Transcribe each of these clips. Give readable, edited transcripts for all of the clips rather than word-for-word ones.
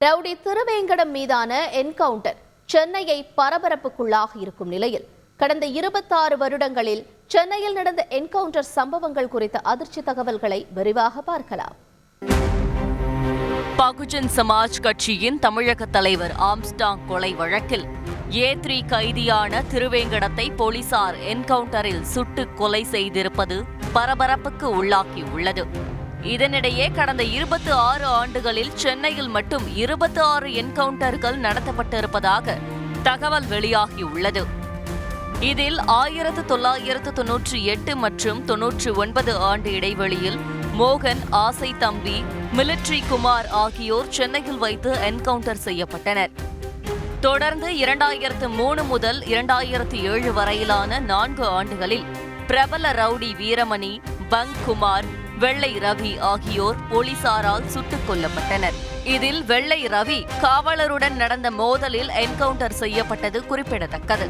Rowdy Thiruvengadam மீதான encounter சென்னையை பரபரப்புக்குள்ளாக இருக்கும் நிலையில் கடந்த 26 வருடங்களில் சென்னையில் நடந்த என்கவுண்டர் சம்பவங்கள் குறித்த அதிர்ச்சி தகவல்களை விரிவாக பார்க்கலாம். பகுஜன் சமாஜ் கட்சியின் தமிழக தலைவர் ஆம்ஸ்டாங் கொலை வழக்கில் A3 கைதியான திருவேங்கடத்தை போலீசார் என்கவுண்டரில் சுட்டு கொலை செய்திருப்பது பரபரப்புக்கு உள்ளாக்கியுள்ளது. இதனிடையே கடந்த 26 ஆண்டுகளில் சென்னையில் மட்டும் 26 என்கவுண்டர்கள் நடத்தப்பட்டிருப்பதாக தகவல் வெளியாகியுள்ளது. இதில் 1998 மற்றும் 99 ஆண்டு இடைவெளியில் மோகன், ஆசை தம்பி, மிலிட்ரி குமார் ஆகியோர் சென்னையில் வைத்து என்கவுண்டர் செய்யப்பட்டனர். தொடர்ந்து 2003 முதல் 2007 வரையிலான 4 ஆண்டுகளில் பிரபல ரவுடி வீரமணி, பங்க் குமார், வெள்ளை ரவி ஆகியோர் போலீசாரால் சுட்டுக் கொல்லப்பட்டனர். இதில் வெள்ளை ரவி காவலருடன் நடந்த மோதலில் என்கவுண்டர் செய்யப்பட்டது குறிப்பிடத்தக்கது.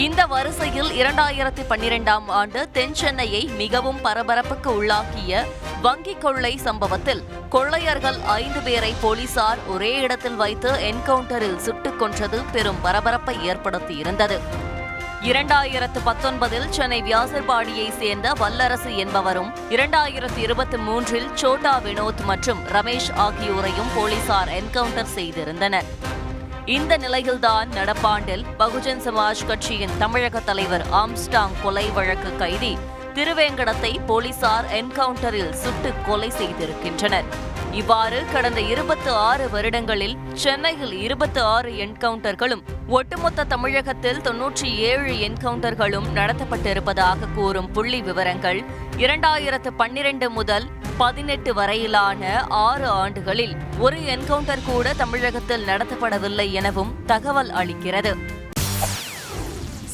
இந்த வரிசையில் 2012ஆம் ஆண்டு தென் சென்னையை மிகவும் பரபரப்புக்கு உள்ளாக்கிய வங்கி கொள்ளை சம்பவத்தில் கொள்ளையர்கள் 5 பேரை போலீசார் ஒரே இடத்தில் வைத்து என்கவுண்டரில் சுட்டுக் கொன்றது பெரும் பரபரப்பை ஏற்படுத்தியிருந்தது. 2019இல் சென்னை வியாசர்பாடியை சேர்ந்த வல்லரசு என்பவரும் 2023இல் சோட்டா வினோத் மற்றும் ரமேஷ் ஆகியோரையும் போலீசார் என்கவுண்டர் செய்திருந்தனர். இந்த நிலையில்தான் நடப்பாண்டில் பகுஜன் சமாஜ் கட்சியின் தமிழக தலைவர் ஆம்ஸ்டாங் கொலை வழக்கு கைதி திருவேங்கடத்தை போலீசார் என்கவுண்டரில் சுட்டு கொலை செய்திருக்கின்றனர். இவ்வாறு கடந்த 26 வருடங்களில் சென்னையில் 26 என்கவுண்டர்களும் ஒட்டுமொத்த தமிழகத்தில் 97 என்கவுண்டர்களும் நடத்தப்பட்டிருப்பதாக கூறும் புள்ளி விவரங்கள் 2012 முதல் 18 வரையிலான 6 ஆண்டுகளில் ஒரு என்கவுண்டர் கூட தமிழகத்தில் நடத்தப்படவில்லை எனவும் தகவல் அளிக்கிறது.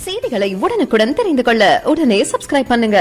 செய்திகளை உடனுக்குடன் தெரிந்து கொள்ள உடனே சப்ஸ்கிரைப் பண்ணுங்க.